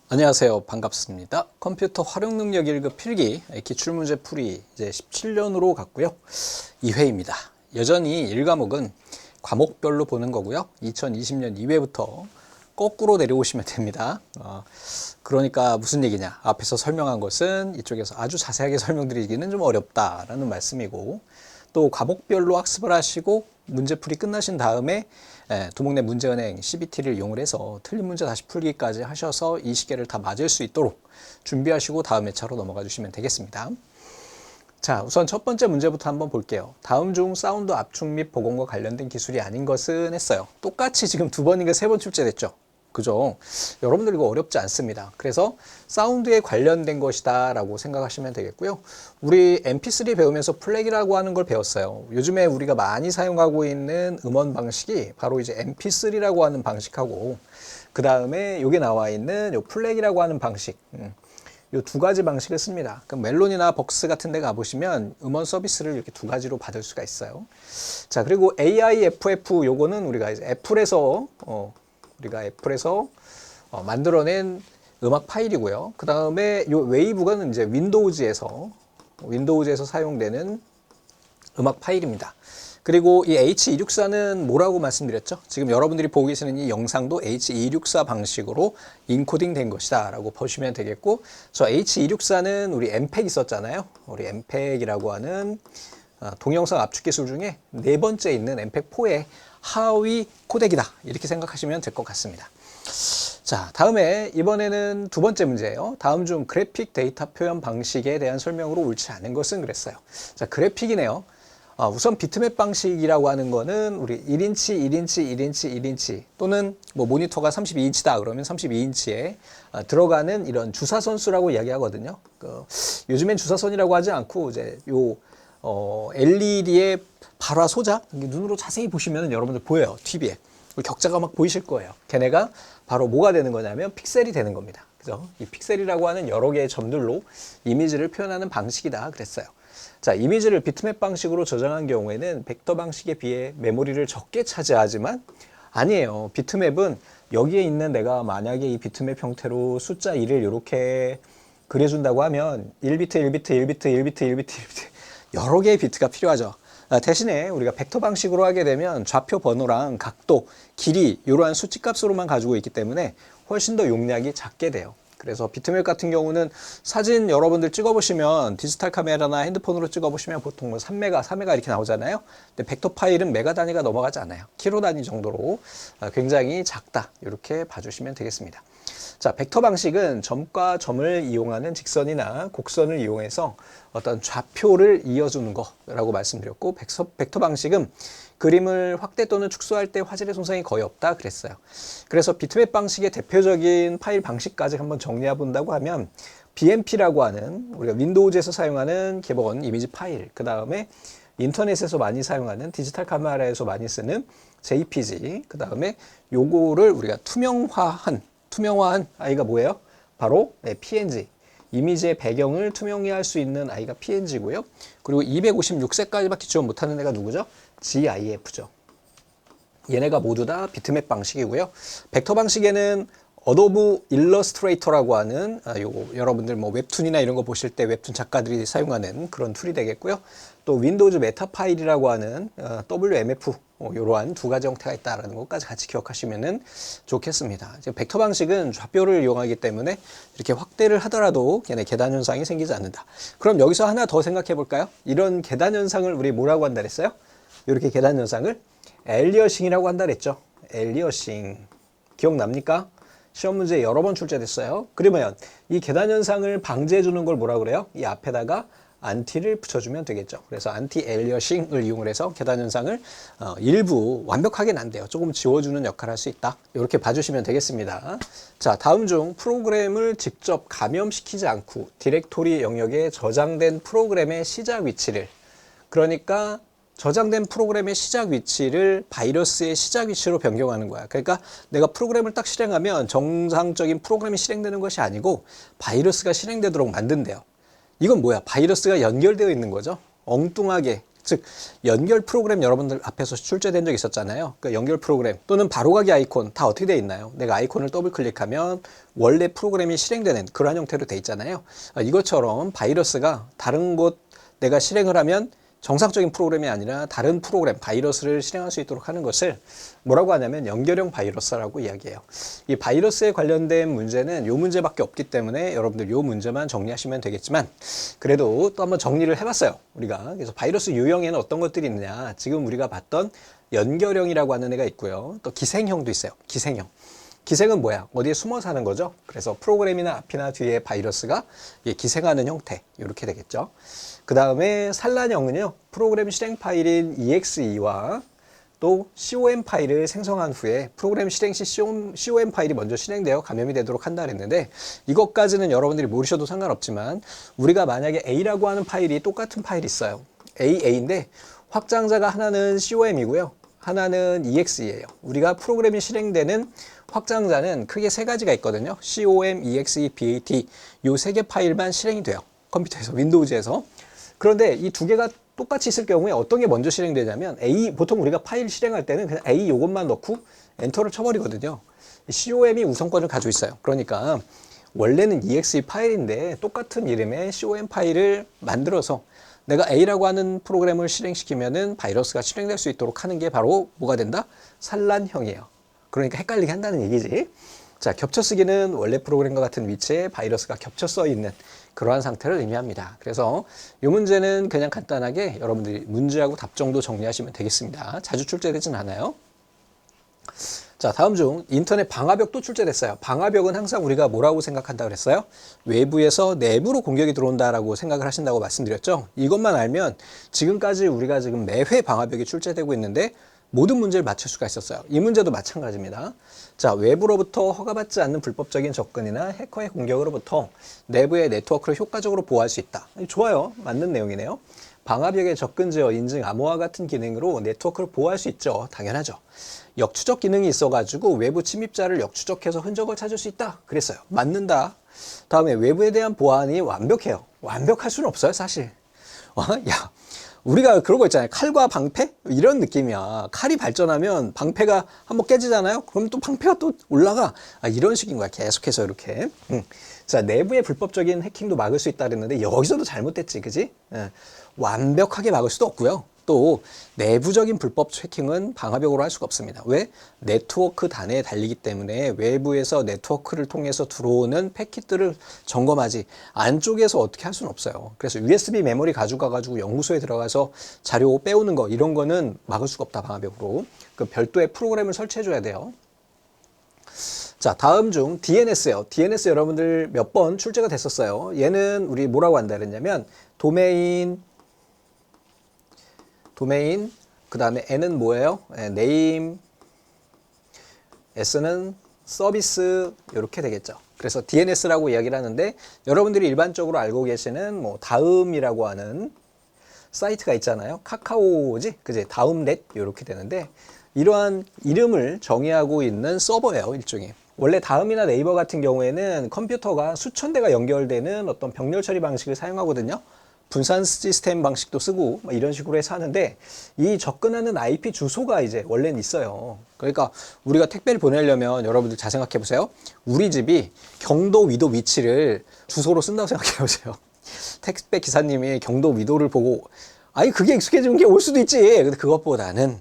안녕하세요. 반갑습니다. 컴퓨터 활용 능력 1급 필기 기출문제 풀이 이제 17년으로 갔고요. 2회입니다. 여전히 1과목은 과목별로 보는 거고요. 2020년 2회부터 거꾸로 내려오시면 됩니다. 그러니까 무슨 얘기냐? 앞에서 설명한 것은 이쪽에서 아주 자세하게 설명드리기는 좀 어렵다라는 말씀이고, 또 과목별로 학습을 하시고 문제풀이 끝나신 다음에 두목내 문제은행 CBT를 이용을 해서 틀린 문제 다시 풀기까지 하셔서 20개를 다 맞을 수 있도록 준비하시고 다음 회차로 넘어가 주시면 되겠습니다. 자, 우선 첫 번째 문제부터 한번 볼게요. 다음 중 사운드 압축 및 복원과 관련된 기술이 아닌 것은 했어요. 똑같이 지금 두 번인가 세 번 출제됐죠. 그죠? 여러분들 이거 어렵지 않습니다. 그래서 사운드에 관련된 것이다 라고 생각하시면 되겠고요. 우리 MP3 배우면서 플렉이라고 하는 걸 배웠어요. 요즘에 우리가 많이 사용하고 있는 음원 방식이 바로 이제 MP3라고 하는 방식하고, 그 다음에 여기 나와 있는 요 플렉이라고 하는 방식, 요 두 가지 방식을 씁니다. 그럼 멜론이나 벅스 같은 데 가보시면 음원 서비스를 이렇게 두 가지로 받을 수가 있어요. 자, 그리고 AIFF 요거는 우리가 이제 애플에서 만들어낸 음악 파일이고요. 그 다음에 요 웨이브가 이제 윈도우즈에서 사용되는 음악 파일입니다. 그리고 이 H264는 뭐라고 말씀드렸죠? 지금 여러분들이 보고 계시는 이 영상도 H264 방식으로 인코딩 된 것이다 라고 보시면 되겠고, 저 H264는 우리 MPEG 있었잖아요. 우리 MPEG이라고 하는 동영상 압축 기술 중에 네 번째 있는 MPEG-4의 하위 코덱이다, 이렇게 생각하시면 될 것 같습니다. 자, 다음에 이번에는 두 번째 문제예요. 다음 중 그래픽 데이터 표현 방식에 대한 설명으로 옳지 않은 것은 그랬어요. 자, 그래픽이네요. 우선 비트맵 방식이라고 하는 거는 우리 1인치, 1인치, 1인치, 1인치 또는 뭐 모니터가 32인치다 그러면 32인치에 들어가는 이런 주사선 수라고 이야기하거든요. 요즘엔 주사선이라고 하지 않고 이제 LED의 발화 소자, 눈으로 자세히 보시면 여러분들 보여요. TV에 격자가 막 보이실 거예요. 걔네가 바로 뭐가 되는 거냐면 픽셀이 되는 겁니다. 그죠? 이 픽셀이라고 하는 여러 개의 점들로 이미지를 표현하는 방식이다 그랬어요. 자, 이미지를 비트맵 방식으로 저장한 경우에는 벡터 방식에 비해 메모리를 적게 차지하지만 아니에요. 비트맵은 여기에 있는 내가 만약에 이 비트맵 형태로 숫자 1을 이렇게 그려준다고 하면 1비트, 1비트, 1비트, 1비트, 1비트, 1비트 여러 개의 비트가 필요하죠. 대신에 우리가 벡터 방식으로 하게 되면 좌표 번호랑 각도, 길이 이러한 수치값으로만 가지고 있기 때문에 훨씬 더 용량이 작게 돼요. 그래서 비트맵 같은 경우는 사진 여러분들 찍어보시면 디지털 카메라나 핸드폰으로 찍어보시면 보통 뭐 3메가, 4메가 이렇게 나오잖아요. 근데 벡터 파일은 메가 단위가 넘어가지 않아요. 키로 단위 정도로 굉장히 작다, 이렇게 봐주시면 되겠습니다. 자, 벡터 방식은 점과 점을 이용하는 직선이나 곡선을 이용해서 어떤 좌표를 이어주는 거라고 말씀드렸고, 벡터 방식은 그림을 확대 또는 축소할 때 화질의 손상이 거의 없다 그랬어요. 그래서 비트맵 방식의 대표적인 파일 방식까지 한번 정리해 본다고 하면 BMP라고 하는 우리가 윈도우즈에서 사용하는 기본 이미지 파일, 그 다음에 인터넷에서 많이 사용하는 디지털 카메라에서 많이 쓰는 JPG, 그 다음에 요거를 우리가 투명화한 아이가 뭐예요? 바로 PNG. 이미지의 배경을 투명히 할 수 있는 아이가 PNG고요. 그리고 256색까지밖에 지원 못하는 애가 누구죠? GIF죠. 얘네가 모두 다 비트맵 방식이고요. 벡터 방식에는 어도브 일러스트레이터라고 하는 요거 여러분들 뭐 웹툰이나 이런 거 보실 때 웹툰 작가들이 사용하는 그런 툴이 되겠고요. 또 윈도우즈 메타 파일이라고 하는 WMF 이러한 두 가지 형태가 있다라는 것까지 같이 기억하시면은 좋겠습니다. 이제 벡터 방식은 좌표를 이용하기 때문에 이렇게 확대를 하더라도 걔네 계단 현상이 생기지 않는다. 그럼 여기서 하나 더 생각해 볼까요? 이런 계단 현상을 우리 뭐라고 한다 그랬어요? 이렇게 계단 현상을 엘리어싱이라고 한다 그랬죠. 엘리어싱 기억납니까? 시험 문제 여러 번 출제됐어요. 그러면 이 계단 현상을 방지해 주는 걸 뭐라 그래요? 이 앞에다가 안티를 붙여주면 되겠죠. 그래서 안티 엘리어싱을 이용을 해서 계단 현상을 일부 완벽하게는 안 돼요. 조금 지워주는 역할을 할 수 있다. 이렇게 봐주시면 되겠습니다. 자, 다음 중 프로그램을 직접 감염시키지 않고 디렉토리 영역에 저장된 프로그램의 시작 위치를, 그러니까 저장된 프로그램의 시작 위치를 바이러스의 시작 위치로 변경하는 거야. 그러니까 내가 프로그램을 딱 실행하면 정상적인 프로그램이 실행되는 것이 아니고 바이러스가 실행되도록 만든대요. 이건 뭐야? 바이러스가 연결되어 있는 거죠. 엉뚱하게 즉 연결 프로그램 여러분들 앞에서 출제된 적 있었잖아요. 그 연결 프로그램 또는 바로가기 아이콘 다 어떻게 돼 있나요? 내가 아이콘을 더블 클릭하면 원래 프로그램이 실행되는 그러한 형태로 돼 있잖아요. 이것처럼 바이러스가 다른 곳 내가 실행을 하면 정상적인 프로그램이 아니라 다른 프로그램, 바이러스를 실행할 수 있도록 하는 것을 뭐라고 하냐면 연결형 바이러스라고 이야기해요. 이 바이러스에 관련된 문제는 이 문제밖에 없기 때문에 여러분들 이 문제만 정리하시면 되겠지만 그래도 또 한번 정리를 해봤어요. 우리가 그래서 바이러스 유형에는 어떤 것들이 있느냐. 지금 우리가 봤던 연결형이라고 하는 애가 있고요. 또 기생형도 있어요. 기생형. 기생은 뭐야? 어디에 숨어 사는 거죠. 그래서 프로그램이나 앞이나 뒤에 바이러스가 기생하는 형태 이렇게 되겠죠. 그 다음에 산란형은요. 프로그램 실행 파일인 exe와 또 com 파일을 생성한 후에 프로그램 실행 시 com 파일이 먼저 실행되어 감염이 되도록 한다 그랬는데 이것까지는 여러분들이 모르셔도 상관없지만 우리가 만약에 a라고 하는 파일이 똑같은 파일이 있어요. a인데 확장자가 하나는 com이고요. 하나는 exe예요. 우리가 프로그램이 실행되는 확장자는 크게 세 가지가 있거든요. com, exe, bat 이 세 개 파일만 실행이 돼요. 컴퓨터에서, 윈도우즈에서. 그런데 이 두 개가 똑같이 있을 경우에 어떤 게 먼저 실행되냐면 보통 우리가 파일 실행할 때는 그냥 A 요것만 넣고 엔터를 쳐버리거든요. com이 우선권을 가지고 있어요. 그러니까 원래는 exe 파일인데 똑같은 이름의 com 파일을 만들어서 내가 A라고 하는 프로그램을 실행시키면은 바이러스가 실행될 수 있도록 하는 게 바로 뭐가 된다? 산란형이에요. 그러니까 헷갈리게 한다는 얘기지. 자, 겹쳐 쓰기는 원래 프로그램과 같은 위치에 바이러스가 겹쳐 써 있는 그러한 상태를 의미합니다. 그래서 이 문제는 그냥 간단하게 여러분들이 문제하고 답 정도 정리하시면 되겠습니다. 자주 출제되진 않아요. 자, 다음 중 인터넷 방화벽도 출제됐어요. 방화벽은 항상 우리가 뭐라고 생각한다 그랬어요? 외부에서 내부로 공격이 들어온다라고 생각을 하신다고 말씀드렸죠. 이것만 알면 지금까지 우리가 지금 매회 방화벽이 출제되고 있는데 모든 문제를 맞출 수가 있었어요. 이 문제도 마찬가지입니다. 자, 외부로부터 허가받지 않는 불법적인 접근이나 해커의 공격으로부터 내부의 네트워크를 효과적으로 보호할 수 있다. 좋아요. 맞는 내용이네요. 방화벽의 접근 제어, 인증, 암호화 같은 기능으로 네트워크를 보호할 수 있죠. 당연하죠. 역추적 기능이 있어가지고 외부 침입자를 역추적해서 흔적을 찾을 수 있다. 그랬어요. 맞는다. 다음에 외부에 대한 보안이 완벽해요. 완벽할 수는 없어요, 사실. 야, 우리가 그런 거 있잖아요. 칼과 방패? 이런 느낌이야. 칼이 발전하면 방패가 한번 깨지잖아요. 그럼 또 방패가 또 올라가. 이런 식인 거야. 계속해서 이렇게. 자, 내부의 불법적인 해킹도 막을 수 있다 그랬는데 여기서도 잘못됐지, 그지? 완벽하게 막을 수도 없고요. 또 내부적인 불법 해킹은 방화벽으로 할 수가 없습니다. 왜? 네트워크 단에 달리기 때문에 외부에서 네트워크를 통해서 들어오는 패킷들을 점검하지 안쪽에서 어떻게 할 수는 없어요. 그래서 USB 메모리 가져가가지고 연구소에 들어가서 자료 빼오는 거 이런 거는 막을 수가 없다. 방화벽으로. 그 별도의 프로그램을 설치해줘야 돼요. 자, 다음 중 DNS요. DNS 여러분들 몇 번 출제가 됐었어요. 얘는 우리 뭐라고 한다 그랬냐면 도메인, 그 다음에 N은 뭐예요? 네임, S는 서비스 이렇게 되겠죠. 그래서 DNS라고 이야기를 하는데 여러분들이 일반적으로 알고 계시는 뭐 다음이라고 하는 사이트가 있잖아요. 카카오지? 그지? 다음넷 이렇게 되는데 이러한 이름을 정의하고 있는 서버예요. 일종의. 원래 다음이나 네이버 같은 경우에는 컴퓨터가 수천 대가 연결되는 어떤 병렬 처리 방식을 사용하거든요. 분산 시스템 방식도 쓰고 이런 식으로 해서 하는데 이 접근하는 IP 주소가 이제 원래는 있어요. 그러니까 우리가 택배를 보내려면 여러분들 잘 생각해 보세요. 우리 집이 경도 위도 위치를 주소로 쓴다고 생각해 보세요. 택배 기사님이 경도 위도를 보고 아니 그게 익숙해지는 게 올 수도 있지. 근데 그것보다는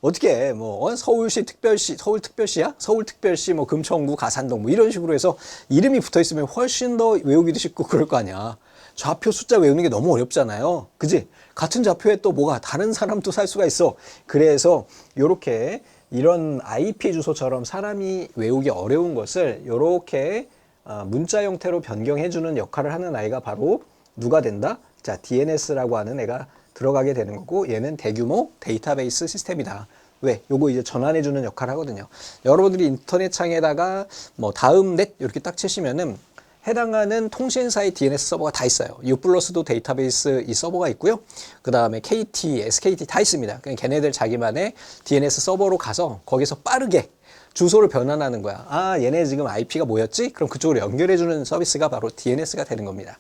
어떻게 뭐 서울시 특별시 서울특별시야? 서울특별시 뭐 금천구 가산동 뭐 이런 식으로 해서 이름이 붙어 있으면 훨씬 더 외우기도 쉽고 그럴 거 아니야. 좌표 숫자 외우는 게 너무 어렵잖아요. 그지? 같은 좌표에 또 뭐가 다른 사람도 살 수가 있어. 그래서 요렇게 이런 IP 주소처럼 사람이 외우기 어려운 것을 요렇게 문자 형태로 변경해주는 역할을 하는 아이가 바로 누가 된다? 자, DNS라고 하는 애가 들어가게 되는 거고 얘는 대규모 데이터베이스 시스템이다. 왜? 요거 이제 전환해주는 역할을 하거든요. 여러분들이 인터넷 창에다가 뭐 다음넷 이렇게 딱 치시면은 해당하는 통신사의 DNS 서버가 다 있어요. 유플러스도 데이터베이스 이 서버가 있고요. 그 다음에 KT, SKT 다 있습니다. 그냥 걔네들 자기만의 DNS 서버로 가서 거기서 빠르게 주소를 변환하는 거야. 얘네 지금 IP가 뭐였지? 그럼 그쪽으로 연결해주는 서비스가 바로 DNS가 되는 겁니다.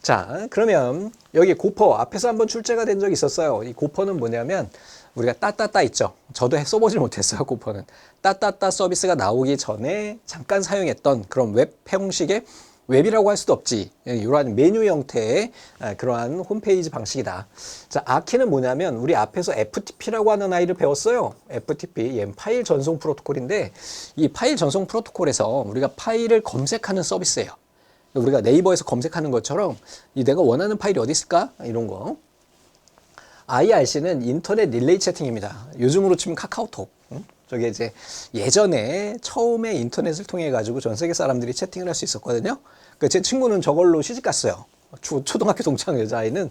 자, 그러면 여기 고퍼 앞에서 한번 출제가 된 적이 있었어요. 이 고퍼는 뭐냐면 우리가 따따따 있죠. 저도 써보질 못했어요. 고퍼는 따따따 서비스가 나오기 전에 잠깐 사용했던 그런 웹 형식의 웹이라고 할 수도 없지. 이러한 메뉴 형태의 그러한 홈페이지 방식이다. 자, 아키는 뭐냐면 우리 앞에서 FTP라고 하는 아이를 배웠어요. FTP, 얘는 파일 전송 프로토콜인데 이 파일 전송 프로토콜에서 우리가 파일을 검색하는 서비스예요. 우리가 네이버에서 검색하는 것처럼 내가 원하는 파일이 어디 있을까? 이런 거. IRC는 인터넷 릴레이 채팅입니다. 요즘으로 치면 카카오톡. 저게 이제 예전에 처음에 인터넷을 통해 가지고 전 세계 사람들이 채팅을 할 수 있었거든요. 제 친구는 저걸로 시집 갔어요. 초등학교 동창 여자아이는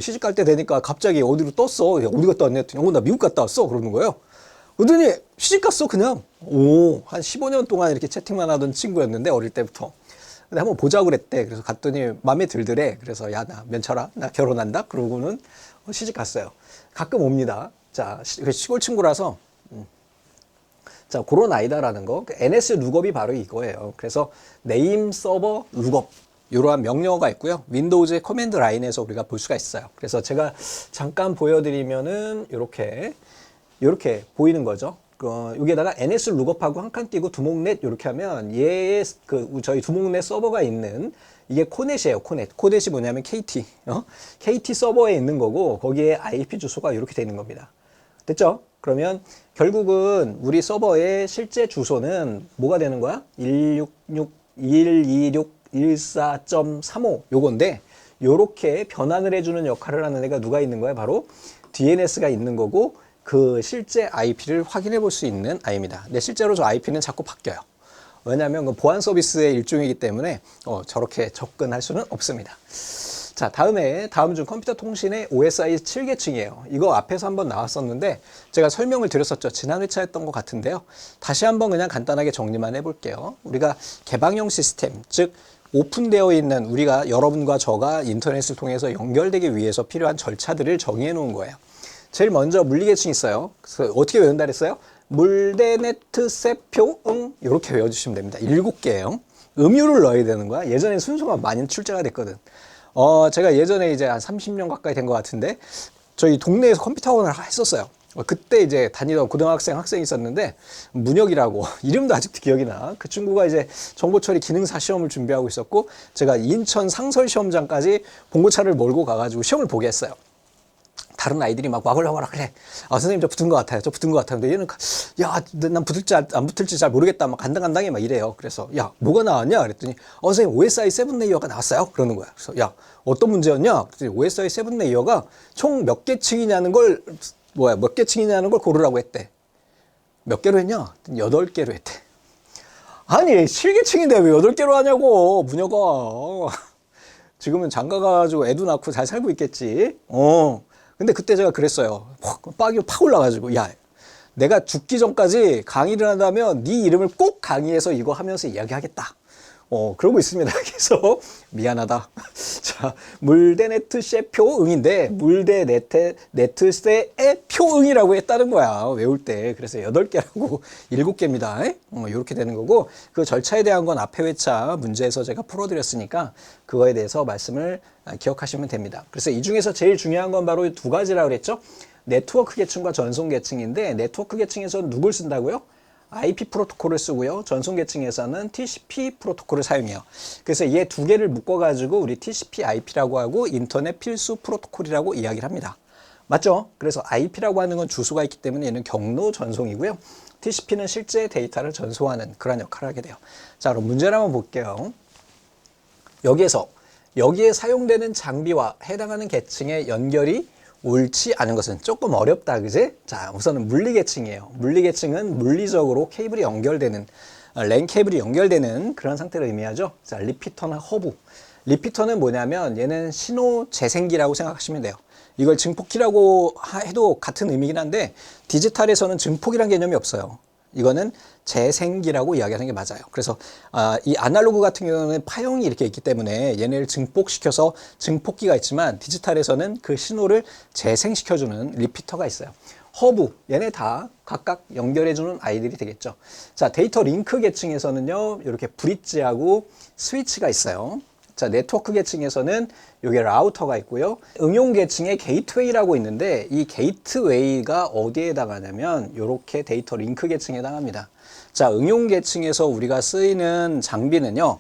시집 갈 때 되니까 갑자기 어디로 떴어. 야, 어디 갔다 왔냐 했더니 나 미국 갔다 왔어. 그러는 거예요. 그러더니 시집 갔어 그냥. 한 15년 동안 이렇게 채팅만 하던 친구였는데 어릴 때부터. 근데 한번 보자고 그랬대. 그래서 갔더니 마음에 들더래. 그래서 야, 나 면쳐라. 나 결혼한다. 그러고는 시집 갔어요. 가끔 옵니다. 자, 시골 친구라서 자, 그런 아이다라는 거. NS 룩업이 바로 이거예요. 그래서 네임 서버 룩업 이러한 명령어가 있고요. 윈도우즈의 커맨드 라인에서 우리가 볼 수가 있어요. 그래서 제가 잠깐 보여드리면은 이렇게 보이는 거죠. 여기에다가 NS 룩업하고 한 칸 띄고 두목넷 이렇게 하면 얘의 저희 두목넷 서버가 있는 이게 코넷이에요. 코넷. 코넷이 뭐냐면 KT. KT 서버에 있는 거고 거기에 IP 주소가 이렇게 되는 겁니다. 됐죠? 그러면 결국은 우리 서버의 실제 주소는 뭐가 되는 거야? 126.126.14.35 요건데 요렇게 변환을 해주는 역할을 하는 애가 누가 있는 거야? 바로 DNS가 있는 거고 그 실제 IP를 확인해 볼 수 있는 아이입니다. 근데 실제로 저 IP는 자꾸 바뀌어요. 왜냐하면 그 보안 서비스의 일종이기 때문에 저렇게 접근할 수는 없습니다. 자, 다음 중 컴퓨터 통신의 OSI 7계층이에요. 이거 앞에서 한번 나왔었는데 제가 설명을 드렸었죠. 지난 회차였던 것 같은데요. 다시 한번 그냥 간단하게 정리만 해볼게요. 우리가 개방형 시스템, 즉 오픈되어 있는 우리가 여러분과 저가 인터넷을 통해서 연결되기 위해서 필요한 절차들을 정의해 놓은 거예요. 제일 먼저 물리계층이 있어요. 그래서 어떻게 외운다 그랬어요? 물대네트 세표 이렇게 외워주시면 됩니다. 7개예요. 음유를 넣어야 되는 거야. 예전에 순서가 많이 출제가 됐거든. 제가 예전에 이제 한 30년 가까이 된 것 같은데 저희 동네에서 컴퓨터 학원을 했었어요. 그때 이제 다니던 학생이 있었는데 문혁이라고 이름도 아직도 기억이 나. 그 친구가 이제 정보처리 기능사 시험을 준비하고 있었고 제가 인천 상설 시험장까지 봉고차를 몰고 가가지고 시험을 보게 했어요. 다른 아이들이 막 와글와글 그래. 선생님 저 붙은 것 같아요. 저 붙은 것 같아요. 근데 얘는 난 붙을지 안 붙을지 잘 모르겠다. 막 간당간당히 막 이래요. 그래서 야 뭐가 나왔냐? 그랬더니 선생님 OSI 7 레이어가 나왔어요. 그러는 거야. 그래서 야 어떤 문제였냐? 그랬더니 OSI 7 레이어가 총 몇 개 층이냐는 걸 몇 개 층이냐는 걸 고르라고 했대. 몇 개로 했냐? 8개로 했대. 아니 7개층인데 왜 8개로 하냐고 문혁아. 지금은 장가가가지고 애도 낳고 잘 살고 있겠지. 근데 그때 제가 그랬어요. 빡이 팍 올라가지고 야 내가 죽기 전까지 강의를 한다면 네 이름을 꼭 강의에서 이거 하면서 이야기하겠다. 그러고 있습니다. 그래서 미안하다. 자, 물대네트 셰표 응인데 물대네트 셰의 표 응이라고 했다는 거야. 외울 때. 그래서 8개라고 7개입니다. 이렇게 되는 거고 그 절차에 대한 건 앞에 회차 문제에서 제가 풀어드렸으니까 그거에 대해서 말씀을 기억하시면 됩니다. 그래서 이 중에서 제일 중요한 건 바로 2가지라고 그랬죠. 네트워크 계층과 전송 계층인데 네트워크 계층에서는 누굴 쓴다고요? IP 프로토콜을 쓰고요. 전송 계층에서는 TCP 프로토콜을 사용해요. 그래서 얘 2개를 묶어가지고 우리 TCP/IP라고 하고 인터넷 필수 프로토콜이라고 이야기를 합니다. 맞죠? 그래서 IP라고 하는 건 주소가 있기 때문에 얘는 경로 전송이고요. TCP는 실제 데이터를 전송하는 그런 역할을 하게 돼요. 자, 그럼 문제를 한번 볼게요. 여기에 사용되는 장비와 해당하는 계층의 연결이 옳지 않은 것은 조금 어렵다, 그지? 자, 우선은 물리계층이에요. 물리계층은 물리적으로 케이블이 연결되는, 랜 케이블이 연결되는 그런 상태를 의미하죠. 자, 리피터나 허브. 리피터는 뭐냐면 얘는 신호 재생기라고 생각하시면 돼요. 이걸 증폭기라고 해도 같은 의미긴 한데 디지털에서는 증폭이란 개념이 없어요. 이거는 재생기라고 이야기하는 게 맞아요. 그래서 이 아날로그 같은 경우는 파형이 이렇게 있기 때문에 얘네를 증폭시켜서 증폭기가 있지만 디지털에서는 그 신호를 재생시켜주는 리피터가 있어요. 허브, 얘네 다 각각 연결해주는 아이들이 되겠죠. 자, 데이터 링크 계층에서는요, 이렇게 브릿지하고 스위치가 있어요. 자, 네트워크 계층에서는 요게 라우터가 있고요. 응용 계층에 게이트웨이라고 있는데 이 게이트웨이가 어디에 해당하냐면 요렇게 데이터 링크 계층에 해당합니다. 자, 응용 계층에서 우리가 쓰이는 장비는요.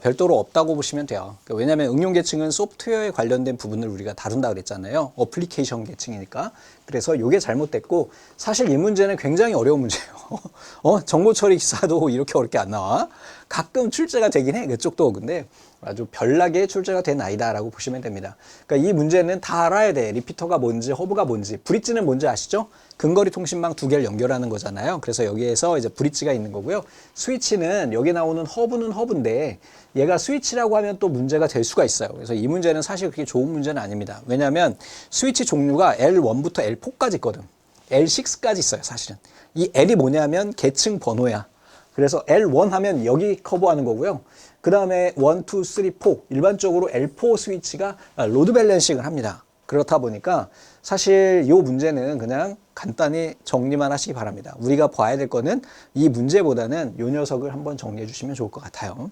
별도로 없다고 보시면 돼요. 왜냐하면 응용 계층은 소프트웨어에 관련된 부분을 우리가 다룬다 그랬잖아요. 어플리케이션 계층이니까. 그래서 이게 잘못됐고 사실 이 문제는 굉장히 어려운 문제예요. 정보 처리 기사도 이렇게 어렵게 안 나와. 가끔 출제가 되긴 해. 그쪽도. 근데 아주 별나게 출제가 된 아이다라고 보시면 됩니다. 그러니까 이 문제는 다 알아야 돼. 리피터가 뭔지, 허브가 뭔지. 브릿지는 뭔지 아시죠? 근거리 통신망 두 개를 연결하는 거잖아요. 그래서 여기에서 이제 브릿지가 있는 거고요. 스위치는 여기 나오는 허브는 허브인데 얘가 스위치라고 하면 또 문제가 될 수가 있어요. 그래서 이 문제는 사실 그렇게 좋은 문제는 아닙니다. 왜냐하면 스위치 종류가 L1부터 L4까지 있거든. L6까지 있어요, 사실은. 이 L이 뭐냐면 계층 번호야. 그래서 L1 하면 여기 커버하는 거고요. 그 다음에 1, 2, 3, 4 일반적으로 L4 스위치가 로드 밸런싱을 합니다. 그렇다 보니까 사실 이 문제는 그냥 간단히 정리만 하시기 바랍니다. 우리가 봐야 될 거는 이 문제보다는 이 녀석을 한번 정리해 주시면 좋을 것 같아요.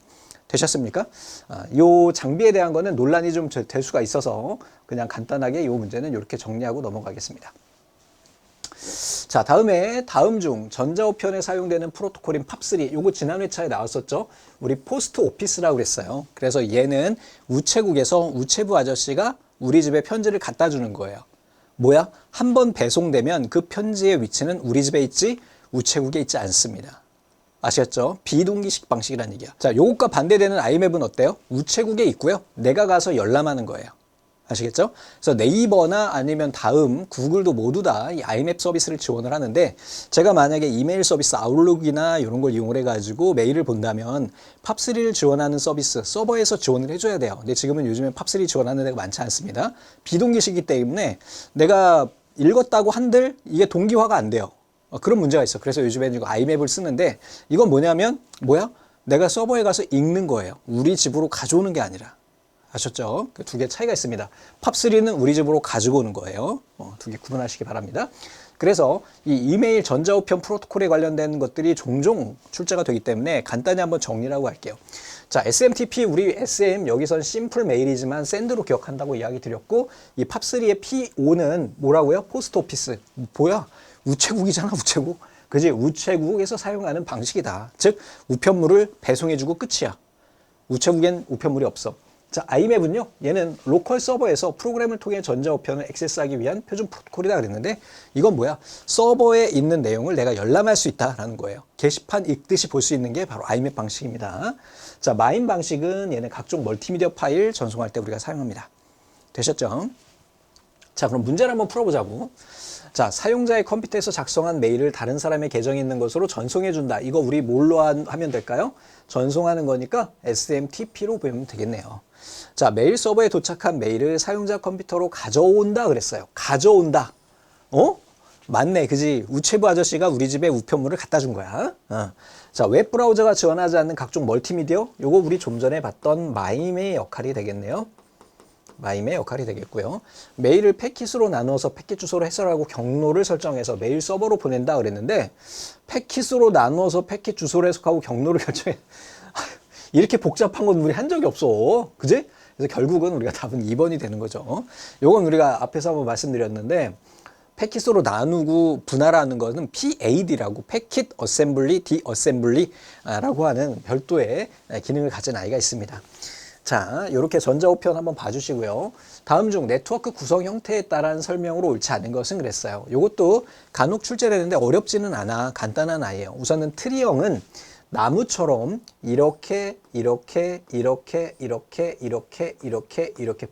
되셨습니까? 이 장비에 대한 거는 논란이 좀 될 수가 있어서 그냥 간단하게 이 문제는 이렇게 정리하고 넘어가겠습니다. 자, 다음 중 전자우편에 사용되는 프로토콜인 팝3. 요거 지난 회차에 나왔었죠. 우리 포스트 오피스라고 그랬어요. 그래서 얘는 우체국에서 우체부 아저씨가 우리 집에 편지를 갖다 주는 거예요. 뭐야? 한 번 배송되면 그 편지의 위치는 우리 집에 있지 우체국에 있지 않습니다. 아시겠죠? 비동기식 방식이라는 얘기야. 자, 요것과 반대되는 아이맵은 어때요? 우체국에 있고요. 내가 가서 열람하는 거예요. 아시겠죠? 그래서 네이버나 아니면 다음, 구글도 모두 다 이 아이맵 서비스를 지원을 하는데 제가 만약에 이메일 서비스 아웃룩이나 이런 걸 이용을 해가지고 메일을 본다면 팝3를 지원하는 서비스, 서버에서 지원을 해줘야 돼요. 근데 지금은 요즘에 팝3 지원하는 데가 많지 않습니다. 비동기시기 때문에 내가 읽었다고 한들 이게 동기화가 안 돼요. 그런 문제가 있어. 그래서 요즘에는 이거 아이맵을 쓰는데 이건 뭐냐면 내가 서버에 가서 읽는 거예요. 우리 집으로 가져오는 게 아니라. 아셨죠? 그 두 개 차이가 있습니다. 팝3는 우리 집으로 가지고 오는 거예요. 두 개 구분하시기 바랍니다. 그래서 이 이메일 전자우편 프로토콜에 관련된 것들이 종종 출제가 되기 때문에 간단히 한번 정리라고 할게요. 자, SMTP, 우리 SM 여기선 심플 메일이지만 샌드로 기억한다고 이야기 드렸고 이 팝3의 P5는 뭐라고요? 포스트 오피스. 뭐야? 우체국이잖아, 우체국. 그지? 우체국에서 사용하는 방식이다. 즉, 우편물을 배송해주고 끝이야. 우체국엔 우편물이 없어. 자, 아이맵은요, 얘는 로컬 서버에서 프로그램을 통해 전자우편을 액세스하기 위한 표준 프로토콜이다 그랬는데 이건 뭐야? 서버에 있는 내용을 내가 열람할 수 있다라는 거예요. 게시판 읽듯이 볼 수 있는 게 바로 아이맵 방식입니다. 자, 마인 방식은 얘는 각종 멀티미디어 파일 전송할 때 우리가 사용합니다. 되셨죠? 자, 그럼 문제를 한번 풀어보자고. 자, 사용자의 컴퓨터에서 작성한 메일을 다른 사람의 계정에 있는 것으로 전송해준다. 이거 우리 뭘로 하면 될까요? 전송하는 거니까 SMTP로 보면 되겠네요. 자, 메일 서버에 도착한 메일을 사용자 컴퓨터로 가져온다 그랬어요. 가져온다. 맞네. 그지? 우체부 아저씨가 우리 집에 우편물을 갖다 준 거야. 자, 웹브라우저가 지원하지 않는 각종 멀티미디어. 요거 우리 좀 전에 봤던 마임의 역할이 되겠네요. 마임의 역할이 되겠고요. 메일을 패킷으로 나누어서 패킷 주소로 해설하고 경로를 설정해서 메일 서버로 보낸다 그랬는데 패킷으로 나누어서 패킷 주소를 해석하고 경로를 결정해. 이렇게 복잡한 건 우리 한 적이 없어. 그지? 그래서 결국은 우리가 답은 2번이 되는 거죠. 요건 우리가 앞에서 한번 말씀드렸는데 패킷으로 나누고 분할하는 것은 PAD라고 패킷 어셈블리, 디어셈블리라고 하는 별도의 기능을 가진 아이가 있습니다. 자, 이렇게 전자우편 한번 봐주시고요. 다음 중 네트워크 구성 형태에 따른 설명으로 옳지 않은 것은 그랬어요. 이것도 간혹 출제되는데 어렵지는 않아. 간단한 아이예요. 우선은 트리형은 나무처럼 이렇게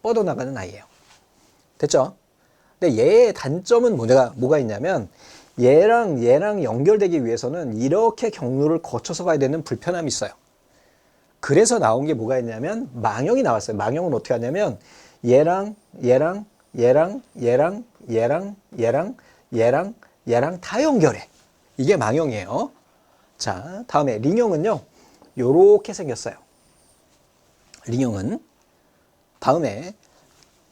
뻗어나가는 아이예요. 됐죠? 근데 얘의 단점은 뭐가 있냐면 얘랑 연결되기 위해서는 이렇게 경로를 거쳐서 가야 되는 불편함이 있어요. 그래서 나온 게 뭐가 있냐면 망형이 나왔어요. 망형은 어떻게 하냐면 얘랑 다 연결해. 이게 망형이에요. 자, 다음에 링형은요. 요렇게 생겼어요. 링형은. 다음에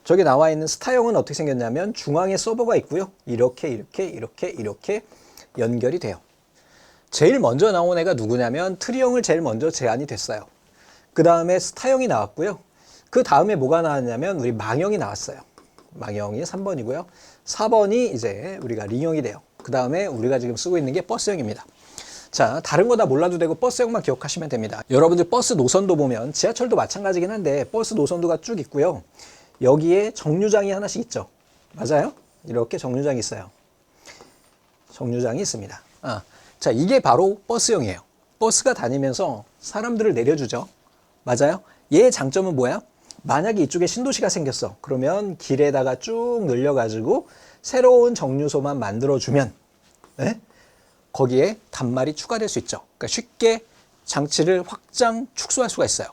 저기 나와 있는 스타형은 어떻게 생겼냐면 중앙에 서버가 있고요. 이렇게 연결이 돼요. 제일 먼저 나온 애가 누구냐면 트리형을 제일 먼저 제안이 됐어요. 그 다음에 스타형이 나왔고요. 그 다음에 뭐가 나왔냐면 우리 망형이 나왔어요. 망형이 3번이고요. 4번이 이제 우리가 링형이 돼요. 그 다음에 우리가 지금 쓰고 있는 게 버스형입니다. 자, 다른 거 다 몰라도 되고 버스형만 기억하시면 됩니다. 여러분들 버스 노선도 보면 지하철도 마찬가지긴 한데 버스 노선도가 쭉 있고요. 여기에 정류장이 하나씩 있죠. 맞아요? 이렇게 정류장이 있어요. 정류장이 있습니다. 자, 이게 바로 버스형이에요. 버스가 다니면서 사람들을 내려주죠. 맞아요? 얘의 장점은 뭐야? 만약에 이쪽에 신도시가 생겼어. 그러면 길에다가 쭉 늘려가지고 새로운 정류소만 만들어주면 거기에 단말이 추가될 수 있죠. 그러니까 쉽게 장치를 확장, 축소할 수가 있어요.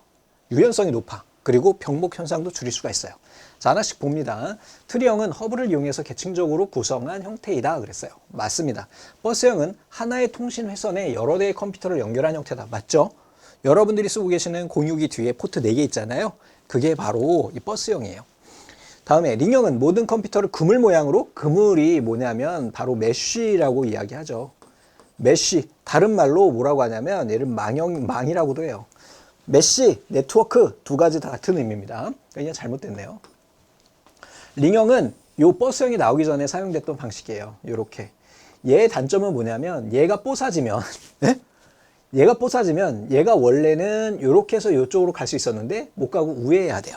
유연성이 높아. 그리고 병목 현상도 줄일 수가 있어요. 자, 하나씩 봅니다. 트리형은 허브를 이용해서 계층적으로 구성한 형태이다 그랬어요. 맞습니다. 버스형은 하나의 통신 회선에 여러 대의 컴퓨터를 연결한 형태다. 맞죠? 여러분들이 쓰고 계시는 공유기 뒤에 포트 4개 있잖아요. 그게 바로 이 버스형이에요. 다음에 링형은 모든 컴퓨터를 그물 모양으로, 그물이 뭐냐면 바로 메쉬라고 이야기하죠. 메쉬, 다른 말로 뭐라고 하냐면 얘를 망이라고도 해요. 메쉬, 네트워크 두 가지 다 같은 의미입니다. 그냥 잘못됐네요. 링형은 요 버스형이 나오기 전에 사용됐던 방식이에요. 요렇게. 얘의 단점은 뭐냐면 얘가 뽀사지면 얘가 원래는 요렇게 해서 요쪽으로 갈 수 있었는데 못 가고 우회해야 돼요.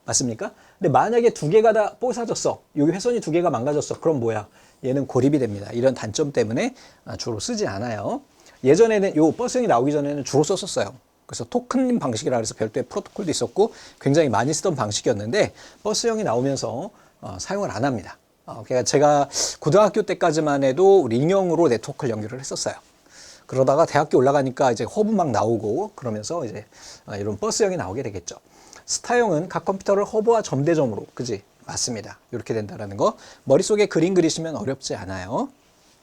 맞습니까? 근데 만약에 두 개가 다 뽀사졌어. 여기 회선이 두 개가 망가졌어. 그럼 뭐야? 얘는 고립이 됩니다. 이런 단점 때문에 주로 쓰지 않아요. 예전에는 요 버스형이 나오기 전에는 주로 썼었어요. 그래서 토큰 방식이라 해서 별도의 프로토콜도 있었고 굉장히 많이 쓰던 방식이었는데 버스형이 나오면서 사용을 안 합니다. 그러니까 제가 고등학교 때까지만 해도 링형으로 네트워크를 연결을 했었어요. 그러다가 대학교 올라가니까 이제 허브 막 나오고 그러면서 이제 이런 버스형이 나오게 되겠죠. 스타형은 각 컴퓨터를 허브와 점대점으로, 그지? 맞습니다. 이렇게 된다는 거. 머릿속에 그림 그리시면 어렵지 않아요.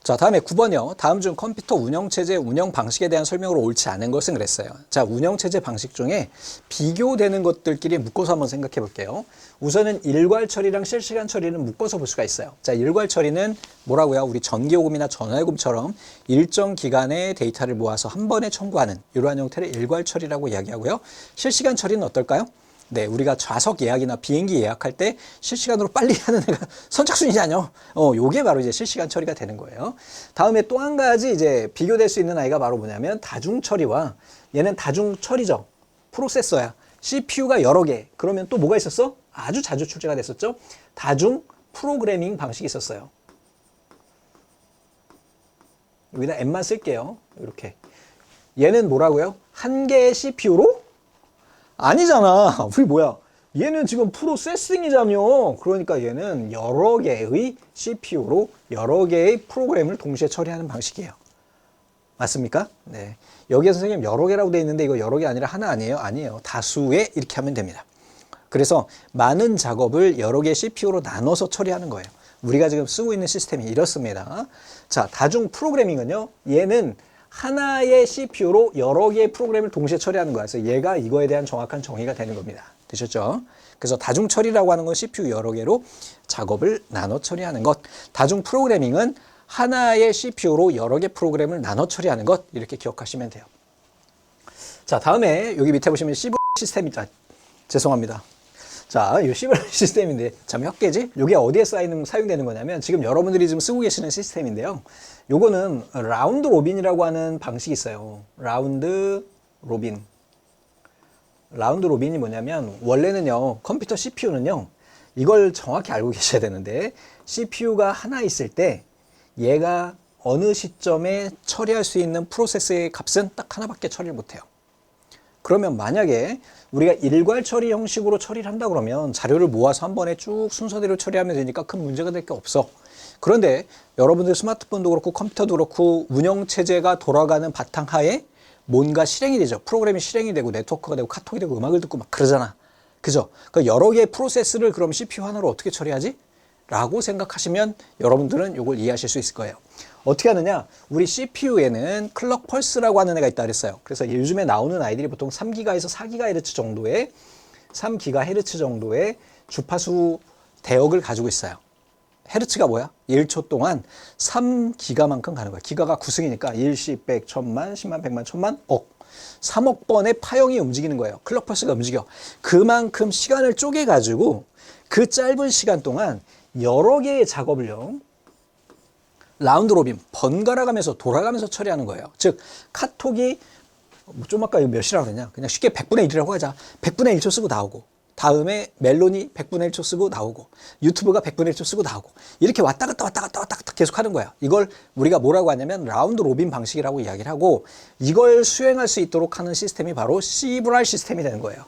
자, 다음에 9번이요. 다음 중 컴퓨터 운영체제 운영 방식에 대한 설명으로 옳지 않은 것은 그랬어요. 자, 운영체제 방식 중에 비교되는 것들끼리 묶어서 한번 생각해 볼게요. 우선은 일괄 처리랑 실시간 처리는 묶어서 볼 수가 있어요. 자, 일괄 처리는 뭐라고요? 우리 전기요금이나 전화요금처럼 일정 기간의 데이터를 모아서 한 번에 청구하는 이러한 형태를 일괄 처리라고 이야기하고요. 실시간 처리는 어떨까요? 네, 우리가 좌석 예약이나 비행기 예약할 때 실시간으로 빨리 하는 애가 선착순이잖아요. 요게 바로 이제 실시간 처리가 되는 거예요. 다음에 또 한 가지 이제 비교될 수 있는 아이가 바로 뭐냐면 다중 처리와 얘는 다중 처리죠. 프로세서야. CPU가 여러 개. 그러면 또 뭐가 있었어? 아주 자주 출제가 됐었죠. 다중 프로그래밍 방식이 있었어요. 여기다 M만 쓸게요. 이렇게. 얘는 뭐라고요? 한 개의 CPU로? 아니잖아. 우리 뭐야? 얘는 지금 프로세싱이잖여. 그러니까 얘는 여러 개의 CPU로 여러 개의 프로그램을 동시에 처리하는 방식이에요. 맞습니까? 네. 여기에 선생님 여러 개라고 돼 있는데 이거 여러 개 아니라 하나 아니에요? 아니에요. 다수의 이렇게 하면 됩니다. 그래서 많은 작업을 여러 개의 CPU로 나눠서 처리하는 거예요. 우리가 지금 쓰고 있는 시스템이 이렇습니다. 자, 다중 프로그래밍은요. 얘는 하나의 CPU로 여러 개의 프로그램을 동시에 처리하는 거야. 그래서 얘가 이거에 대한 정확한 정의가 되는 겁니다. 되셨죠? 그래서 다중 처리라고 하는 건 CPU 여러 개로 작업을 나눠 처리하는 것. 다중 프로그래밍은 하나의 CPU로 여러 개 프로그램을 나눠 처리하는 것. 이렇게 기억하시면 돼요. 자, 다음에 여기 밑에 보시면 C 시스템이 있다. 죄송합니다. 자, 이 C 시스템인데 참 혁계지? 이게 어디에 사용되는 거냐면 지금 여러분들이 지금 쓰고 계시는 시스템인데요. 요거는 라운드 로빈이라고 하는 방식이 있어요. 라운드 로빈이 뭐냐면 원래는요. 컴퓨터 CPU는요. 이걸 정확히 알고 계셔야 되는데 CPU가 하나 있을 때 얘가 어느 시점에 처리할 수 있는 프로세스의 값은 딱 하나밖에 처리를 못해요. 그러면 만약에 우리가 일괄 처리 형식으로 처리를 한다 그러면 자료를 모아서 한 번에 쭉 순서대로 처리하면 되니까 큰 문제가 될 게 없어. 그런데 여러분들 스마트폰도 그렇고 컴퓨터도 그렇고 운영체제가 돌아가는 바탕하에 뭔가 실행이 되죠. 프로그램이 실행이 되고 네트워크가 되고 카톡이 되고 음악을 듣고 막 그러잖아. 그죠? 그러니까 여러 개의 프로세스를 그럼 CPU 하나로 어떻게 처리하지? 라고 생각하시면 여러분들은 이걸 이해하실 수 있을 거예요. 어떻게 하느냐? 우리 CPU에는 클럭 펄스라고 하는 애가 있다 그랬어요. 그래서 요즘에 나오는 아이들이 보통 3GHz에서 4GHz 정도의 주파수 대역을 가지고 있어요. 헤르츠가 뭐야? 1초 동안 3기가만큼 가는 거야. 기가가 구승이니까 1, 10, 100, 1000만, 10만, 100만, 1000만, 억. 3억 번의 파형이 움직이는 거예요. 클럭 펄스가 움직여. 그만큼 시간을 쪼개가지고 그 짧은 시간 동안 여러 개의 작업을요. 라운드 로빈, 번갈아 가면서 돌아가면서 처리하는 거예요. 즉, 카톡이 좀 아까 이거 몇이라고 그랬냐? 그냥 쉽게 100분의 1이라고 하자. 100분의 1초 쓰고 나오고, 다음에 멜론이 100분의 1초 쓰고 나오고, 유튜브가 100분의 1초 쓰고 나오고, 이렇게 왔다 갔다 계속 하는 거야. 이걸 우리가 뭐라고 하냐면 라운드 로빈 방식이라고 이야기를 하고, 이걸 수행할 수 있도록 하는 시스템이 바로 시브랄 시스템이 되는 거예요.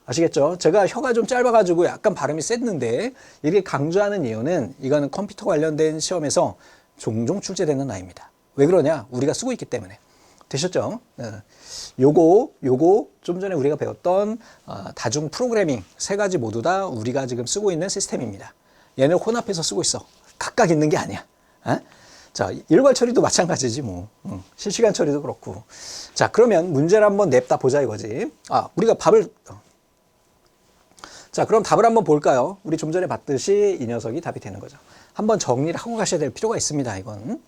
아시겠죠? 제가 혀가 좀 짧아가지고 약간 발음이 셌는데, 이렇게 강조하는 이유는 이거는 컴퓨터 관련된 시험에서 종종 출제되는 아이입니다. 왜 그러냐? 우리가 쓰고 있기 때문에. 되셨죠? 요거 좀 전에 우리가 배웠던 다중 프로그래밍 세 가지 모두 다 우리가 지금 쓰고 있는 시스템입니다. 얘는 혼합해서 쓰고 있어. 각각 있는 게 아니야. 어? 자, 일괄 처리도 마찬가지지 뭐. 실시간 처리도 그렇고. 자, 그러면 문제를 한번 냅다 보자 이거지. 우리가 자, 그럼 답을 한번 볼까요? 우리 좀 전에 봤듯이 이 녀석이 답이 되는 거죠. 한번 정리를 하고 가셔야 될 필요가 있습니다, 이건.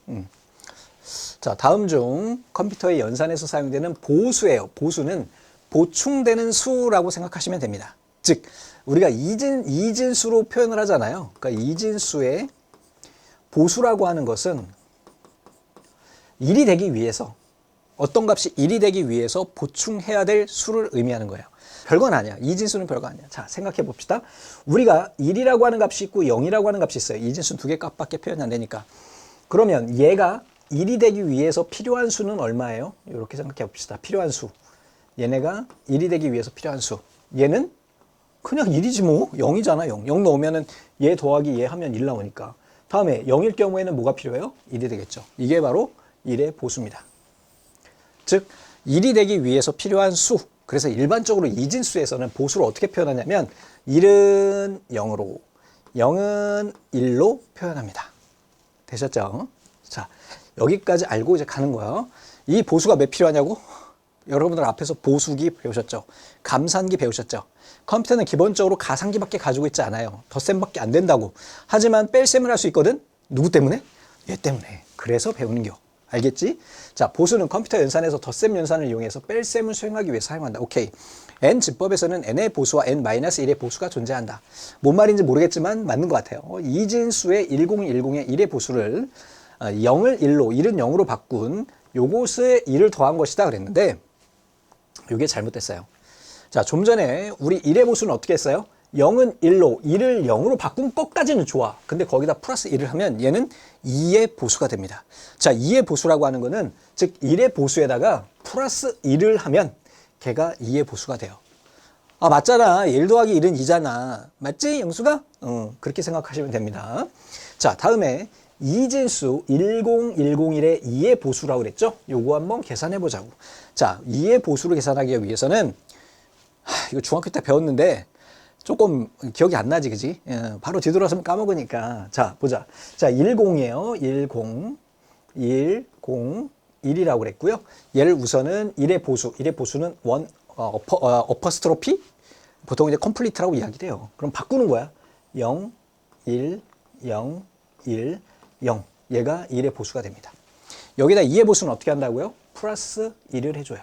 자, 다음 중 컴퓨터의 연산에서 사용되는 보수예요. 보수는 보충되는 수라고 생각하시면 됩니다. 즉, 우리가 이진수로 표현을 하잖아요. 그러니까 이진수의 보수라고 하는 것은 1이 되기 위해서, 어떤 값이 1이 되기 위해서 보충해야 될 수를 의미하는 거예요. 별건 아니야. 이진수는 별거 아니야. 자, 생각해 봅시다. 우리가 1이라고 하는 값이 있고 0이라고 하는 값이 있어요. 이진수는 두 개 값밖에 표현이 안 되니까. 그러면 얘가 1이 되기 위해서 필요한 수는 얼마예요? 이렇게 생각해 봅시다. 필요한 수. 얘네가 1이 되기 위해서 필요한 수. 얘는 그냥 1이지 뭐. 0이잖아. 0. 0 넣으면은 얘 더하기 얘 하면 1 나오니까. 다음에 0일 경우에는 뭐가 필요해요? 1이 되겠죠. 이게 바로 1의 보수입니다. 즉, 1이 되기 위해서 필요한 수. 그래서 일반적으로 이진수에서는 보수를 어떻게 표현하냐면 1은 0으로, 0은 1로 표현합니다. 되셨죠? 자, 여기까지 알고 이제 가는 거예요. 이 보수가 왜 필요하냐고? 여러분들 앞에서 보수기 배우셨죠? 감산기 배우셨죠? 컴퓨터는 기본적으로 가상기밖에 가지고 있지 않아요. 덧셈밖에 안 된다고. 하지만 뺄셈을 할 수 있거든? 누구 때문에? 얘 때문에. 그래서 배우는 겨. 알겠지? 자, 보수는 컴퓨터 연산에서 덧셈 연산을 이용해서 뺄셈을 수행하기 위해 사용한다. 오케이. N집법에서는 N의 보수와 N-1의 보수가 존재한다. 뭔 말인지 모르겠지만 맞는 것 같아요. 이진수의 1010의 1의 보수를 0을 1로, 1은 0으로 바꾼 요것에 1을 더한 것이다 그랬는데 이게 잘못됐어요. 자, 좀 전에 우리 1의 보수는 어떻게 했어요? 0은 1로, 1을 0으로 바꾼 것까지는 좋아. 근데 거기다 플러스 1을 하면 얘는 2의 보수가 됩니다. 자, 2의 보수라고 하는 거는 즉 1의 보수에다가 플러스 1을 하면 걔가 2의 보수가 돼요. 맞잖아. 1 더하기 1은 2잖아. 맞지, 영수가? 그렇게 생각하시면 됩니다. 자, 다음에 이진수 10101의 2의 보수라고 그랬죠? 요거 한번 계산해 보자고. 자, 2의 보수를 계산하기 위해서는 이거 중학교 때 배웠는데 조금 기억이 안 나지, 그지? 바로 뒤돌아서면 까먹으니까. 자, 보자. 자, 10이에요. 10, 1이라고 그랬고요. 얘를 우선은 1의 보수. 1의 보수는 어퍼스트로피? 보통 이제 컴플리트라고 이야기를 해요. 그럼 바꾸는 거야. 0, 1, 0, 1, 0. 얘가 1의 보수가 됩니다. 여기다 2의 보수는 어떻게 한다고요? 플러스 1을 해줘요.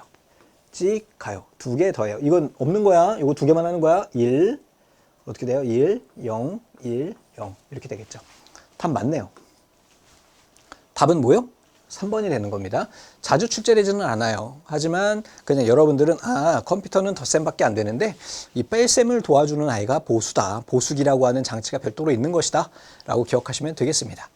찍 가요. 두 개 더해요. 이건 없는 거야. 이거 두 개만 하는 거야. 1. 어떻게 돼요? 1, 0, 1, 0. 이렇게 되겠죠. 답 맞네요. 답은 뭐요? 3번이 되는 겁니다. 자주 출제되지는 않아요. 하지만 그냥 여러분들은 컴퓨터는 덧셈밖에 안 되는데 이 뺄셈을 도와주는 아이가 보수다. 보수기라고 하는 장치가 별도로 있는 것이다. 라고 기억하시면 되겠습니다.